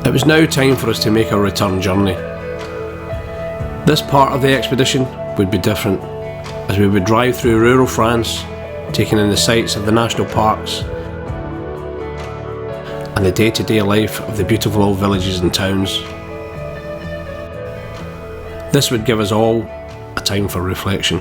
It was now time for us to make our return journey. This part of the expedition would be different, as we would drive through rural France, taking in the sights of the national parks and the day-to-day life of the beautiful old villages and towns. This would give us all a time for reflection.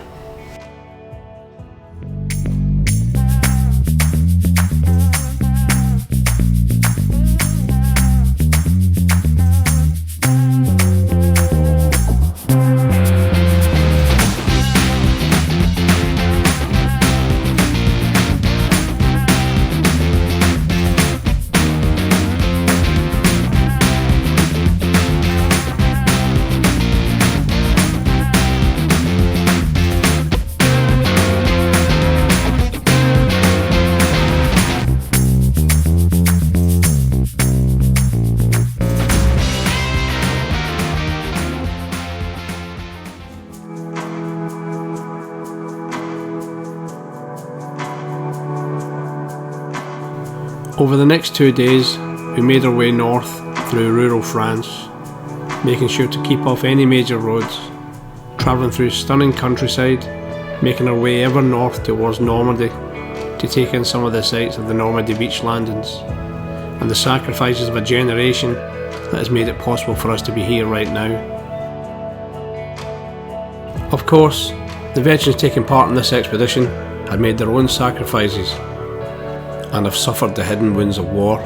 Over the next 2 days, we made our way north through rural France, making sure to keep off any major roads, travelling through stunning countryside, making our way ever north towards Normandy to take in some of the sights of the Normandy beach landings and the sacrifices of a generation that has made it possible for us to be here right now. Of course, the veterans taking part in this expedition had made their own sacrifices and have suffered the hidden wounds of war.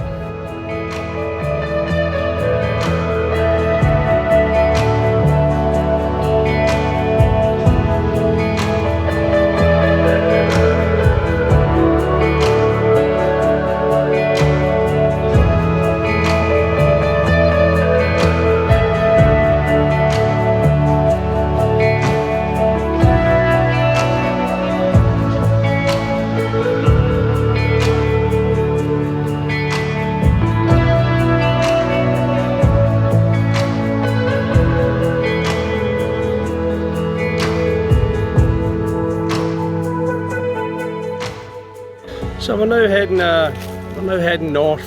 So we're now heading north.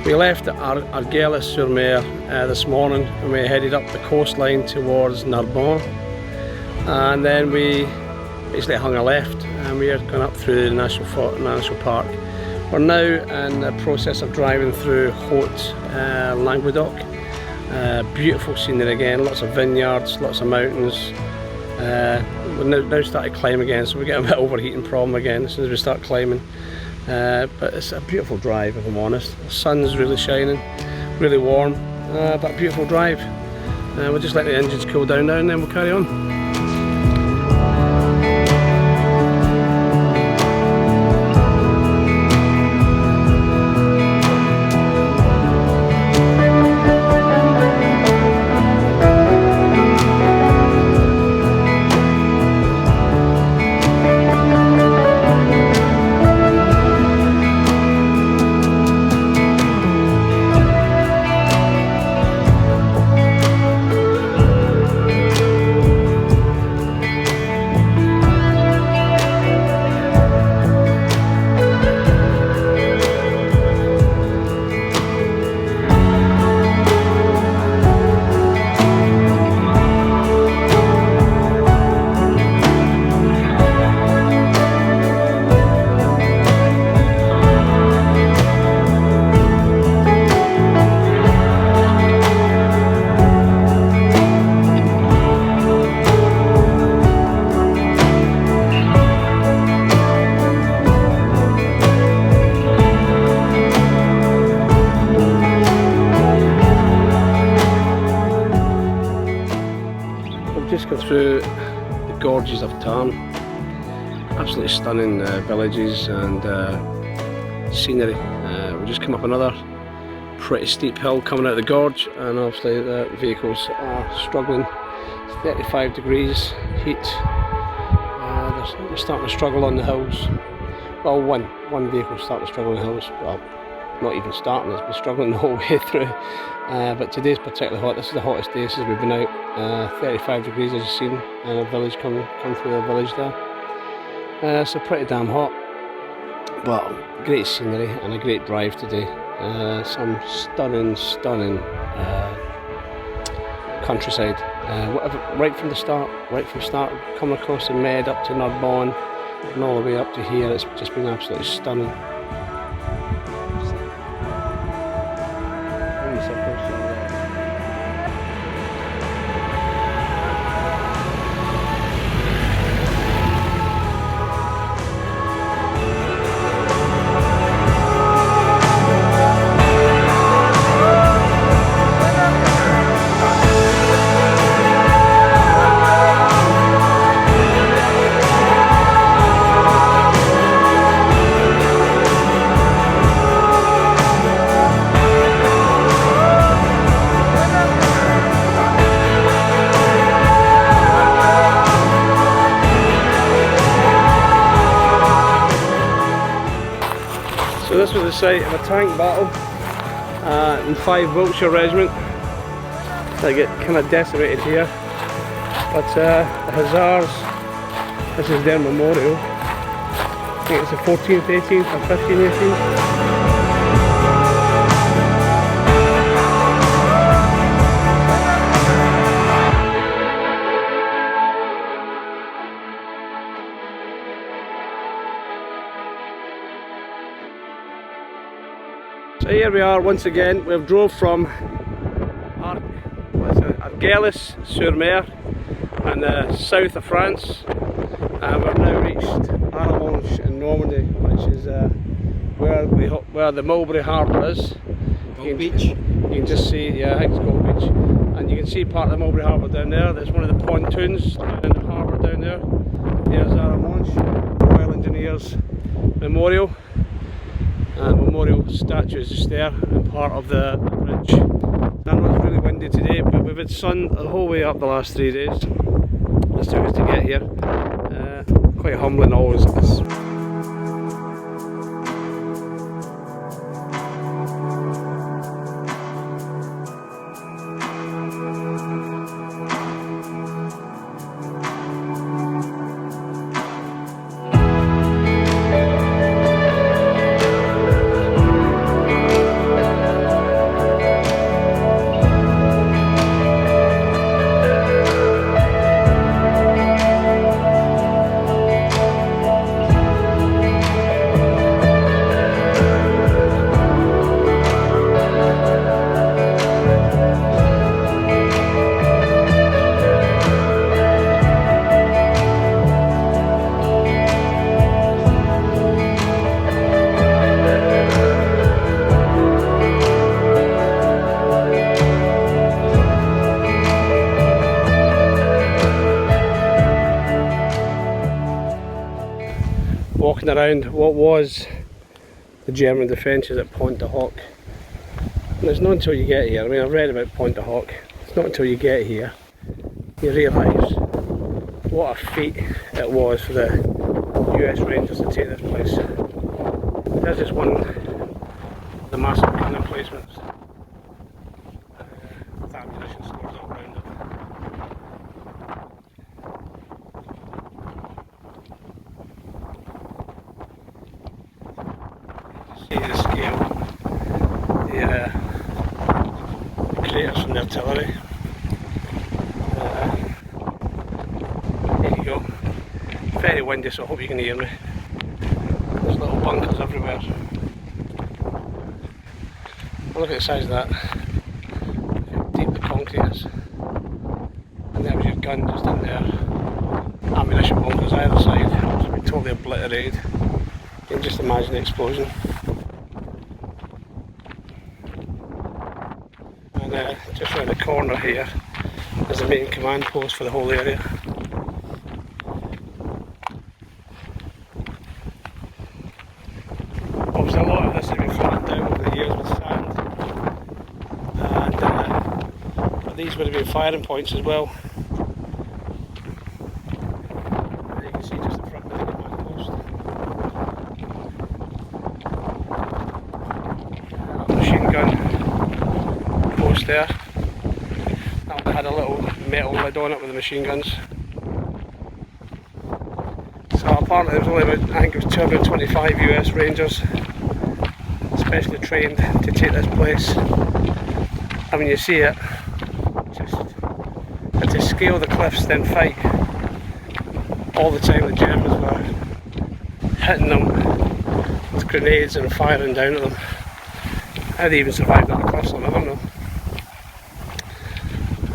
We left at Argelès-sur-Mer this morning, and we headed up the coastline towards Narbonne, and then we basically hung a left and we are going up through the national park. We're now in the process of driving through Haute Languedoc. Beautiful scenery again, lots of vineyards, lots of mountains. We're now started climbing again, so we get a bit overheating problem again as soon as we start climbing. But it's a beautiful drive, if I'm honest. The sun's really shining, really warm, but a beautiful drive. We'll just let the engines cool down now and then we'll carry on. Just go through the gorges of Tarn. Absolutely stunning villages and scenery. We just come up another pretty steep hill coming out of the gorge, and obviously the vehicles are struggling. It's 35 degrees heat. They're starting to struggle on the hills. Well, one vehicle's starting to struggle on the hills. Well, not even starting, it's been struggling the whole way through. But today's particularly hot. This is the hottest day since we've been out. 35 degrees as you've seen, and a village come through the village there. So pretty damn hot, but great scenery and a great drive today. Some stunning countryside. Right from start, coming across the Med up to Narbonne and all the way up to here, it's just been absolutely stunning. So this was the site of a tank battle in 5 Wiltshire Regiment. They get kind of decimated here, but the Hussars, this is their memorial. I think it's the 14th, 18th or 15th, 18th. So here we are once again. We've drove from Argelès-sur-Mer in the south of France, and we've now reached Overland in Normandy, which is where the Mulberry Harbour is. Beach. You can just see, yeah, I think it's Gold Beach, and you can see part of the Mulberry Harbour down there. There's one of the pontoons in the harbour down there. There's Overland, Royal Engineers Memorial. Memorial statue is just there and part of the bridge. I know it's really windy today, but we've had sun the whole way up the last 3 days. It took us to get here. Quite humbling always. Walking around what was the German defences at Pointe du Hoc. And it's not until you get here, I mean I've read about Pointe du Hoc, it's not until you get here you realise what a feat it was for the US Rangers to take this place. There's just one of the massive gun emplacements with ammunition stores all around it. See the scale, the craters from the artillery. There you go. Very windy, so I hope you can hear me. There's little bunkers everywhere. Look at the size of that. Look how deep the concrete is. And there was your gun just in there. Ammunition bunkers either side. It's been totally obliterated. You can just imagine the explosion. And just around the corner here is the main command post for the whole area. Obviously a lot of this has been flattened out over the years with sand, and but these would have been firing points as well. You can see just the front of the command post. Machine gun post there. That one had a little metal lid on it with the machine guns. So apparently there was only about, I think it was 225 US Rangers, specially trained to take this place. And when you see it, just and to scale the cliffs, then fight all the time. The Germans were hitting them with grenades and firing down at them. How they even survived on the cliffs, I don't know.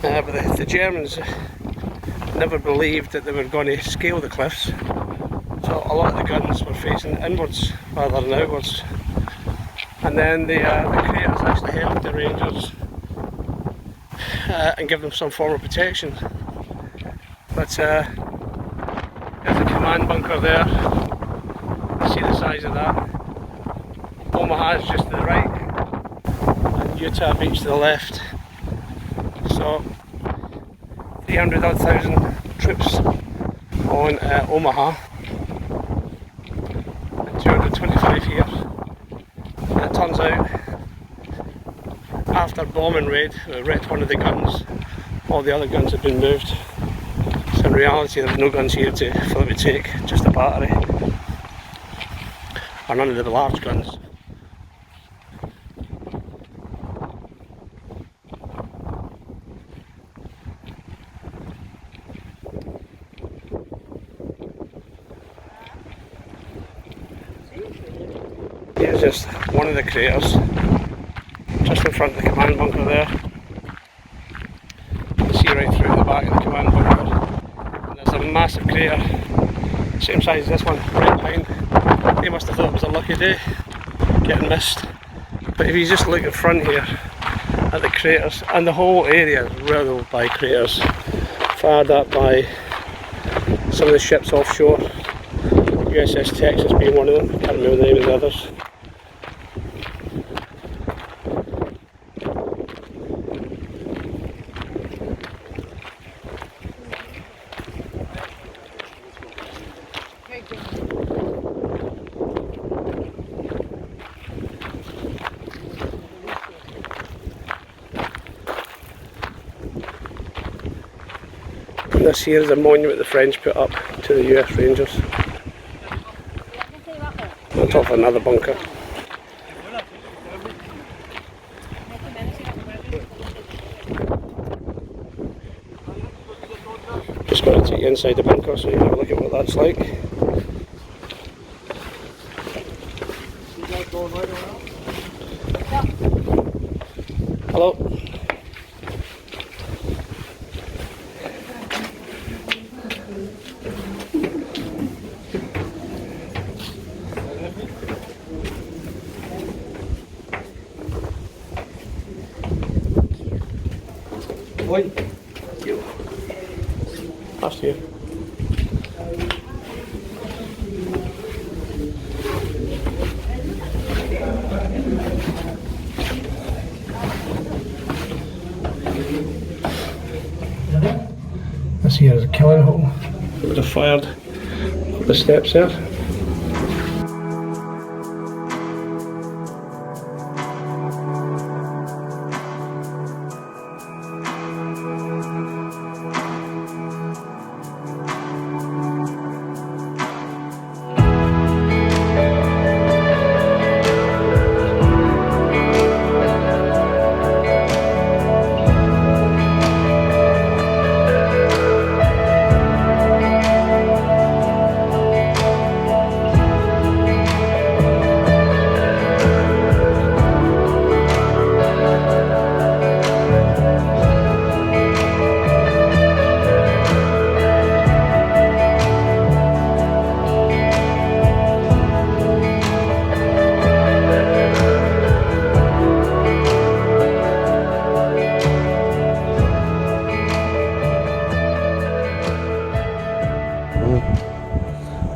But the Germans never believed that they were going to scale the cliffs, so a lot of the guns were facing inwards rather than outwards. And then the creators actually helped the Rangers and give them some form of protection. But there's a command bunker there. See the size of that. Omaha is just to the right, and Utah Beach to the left. So 300,000 troops on Omaha, and 225 here. And it turns out, after bombing raid, we wrecked one of the guns. All the other guns had been moved. So in reality, there was no guns here for them to take, just a battery, or none of the large guns. Here's just one of the craters, just in front of the command bunker there. You can see right through the back of the command bunker. And there's a massive crater, same size as this one, right behind. They must have thought it was a lucky day, getting missed. But if you just look at front here, at the craters, and the whole area is riddled by craters, fired up by some of the ships offshore. USS Texas being one of them, can't remember the name of the others. And this here is a monument the French put up to the US Rangers. On top of another bunker. Just going to take you inside the bunker so you can have a look at what that's like. Hello. Oi. You. Past you. This here is a killing hole. It would have fired up the steps there.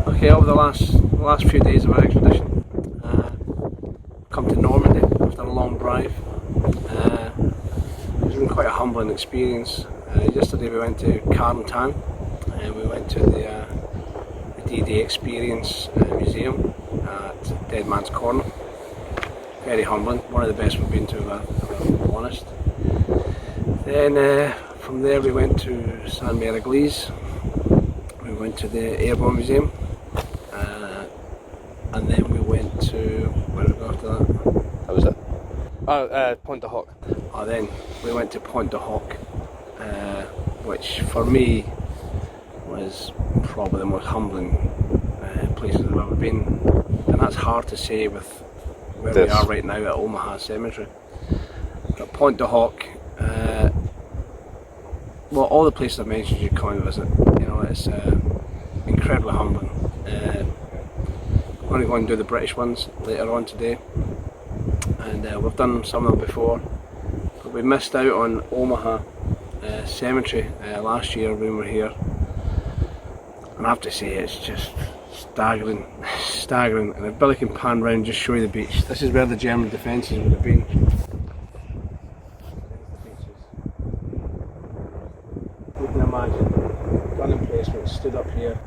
Okay, over the last few days of our expedition, come to Normandy after a long drive. It's been quite a humbling experience. Yesterday we went to Carntan, and we went to the D-Day Experience Museum at Dead Man's Corner. Very humbling, one of the best we've been to, if I'm honest. Then from there we went to Saint Mère-Église. We went to the Airborne Museum. And then we went to, where did we go after that? Pointe du Hoc. Oh, then we went to Pointe du Hoc, which for me was probably the most humbling places I've ever been, and that's hard to say with where we are right now at Omaha Cemetery. But Pointe du Hoc, well, all the places I've mentioned you come and visit, you know, it's incredibly humbling. I'm going to go and do the British ones later on today, and we've done some of them before, but we missed out on Omaha Cemetery last year when we were here, and I have to say it's just staggering, staggering. And if Billy can pan round and just show you the beach, this is where the German defences would have been. You can imagine gun emplacements stood up here.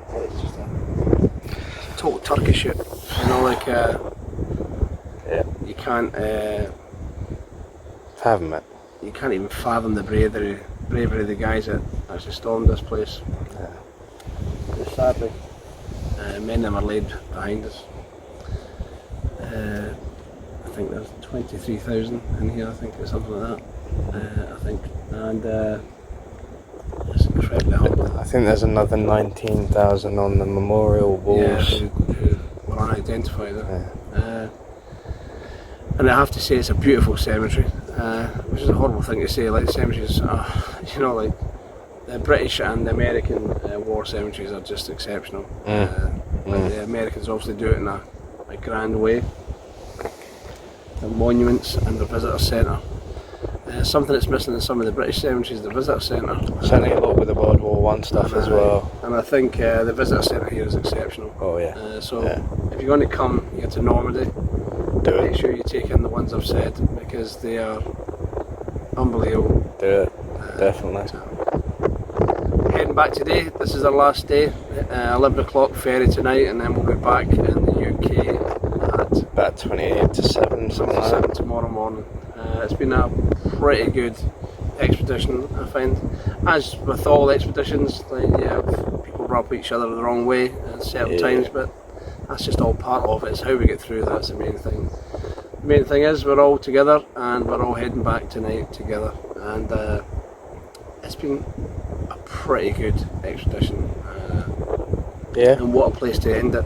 It's just a total turkey shit, you know, like yeah. You can't fathom it. You can't even fathom the bravery of the guys that actually stormed this place. Yeah. Sadly, many of them are laid behind us. I think there's 23,000 in here, I think, or something like that. I think, and it's incredibly humbling. I think there's another 19,000 on the memorial walls. Yeah, who were unidentified. Yeah. And I have to say, it's a beautiful cemetery, which is a horrible thing to say. Like, cemeteries, you know, like the British and the American war cemeteries are just exceptional. Like the Americans obviously do it in a grand way. The monuments and the visitor centre. Something that's missing in some of the British cemeteries, the visitor centre. Certainly a lot with the World War One stuff as well. And I think the visitor centre here is exceptional. Oh yeah. So if you're going to come here to Normandy, make sure you take in the ones I've said, because they are unbelievable. Do it, definitely. So, heading back today, this is our last day. 11 o'clock ferry tonight, and then we'll be back in the UK at about 28 to 7, something like that. Tomorrow morning. It's been a pretty good expedition, I find. As with all expeditions, like, yeah, people rub each other the wrong way at certain times, but that's just all part of it. It's how we get through. That's the main thing. The main thing is we're all together, and we're all heading back tonight together, and it's been a pretty good expedition. And what a place to end it.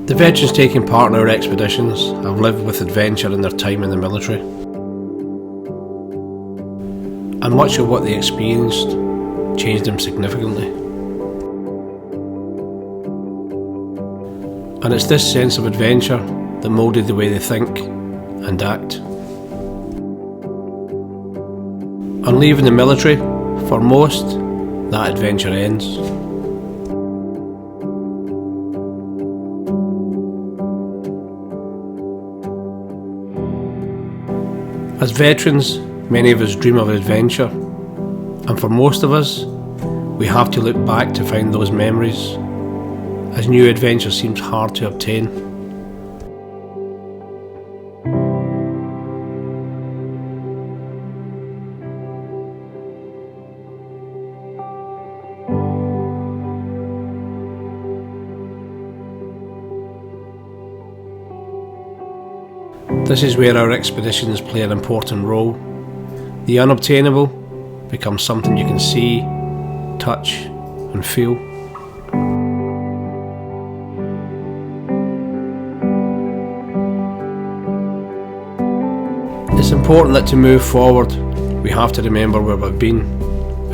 The veterans taking part in our expeditions have lived with adventure in their time in the military, and much of what they experienced changed them significantly. And it's this sense of adventure that moulded the way they think and act. On leaving the military, for most, that adventure ends. As veterans, many of us dream of adventure, and for most of us, we have to look back to find those memories, as new adventure seems hard to obtain. This is where our expeditions play an important role. The unobtainable becomes something you can see, touch, and feel. It's important that to move forward, we have to remember where we've been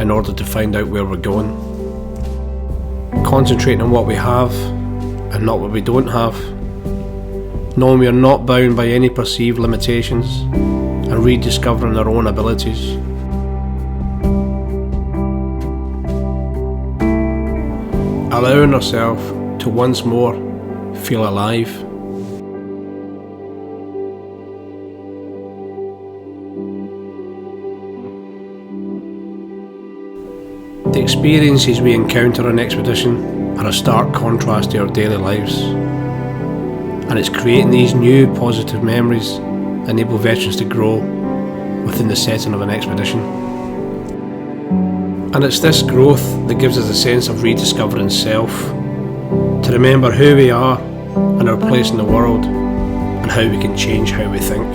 in order to find out where we're going. Concentrating on what we have and not what we don't have. Knowing we are not bound by any perceived limitations, and rediscovering our own abilities. Allowing ourselves to once more feel alive. The experiences we encounter on expedition are a stark contrast to our daily lives, and it's creating these new positive memories that enable veterans to grow within the setting of an expedition. And it's this growth that gives us a sense of rediscovering self, to remember who we are and our place in the world, and how we can change how we think.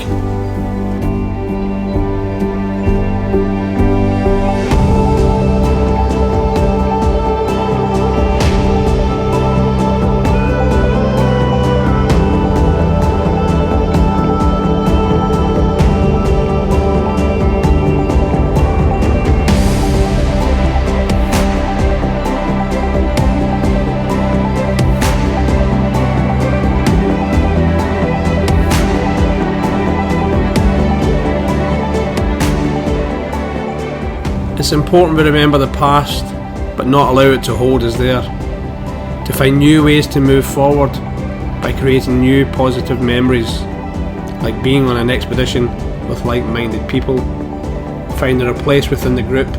It's important we remember the past, but not allow it to hold us there. To find new ways to move forward by creating new positive memories, like being on an expedition with like-minded people, finding our place within the group,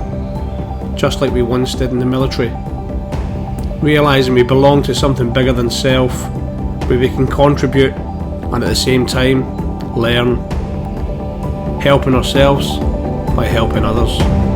just like we once did in the military. Realising we belong to something bigger than self, where we can contribute and at the same time learn, helping ourselves by helping others.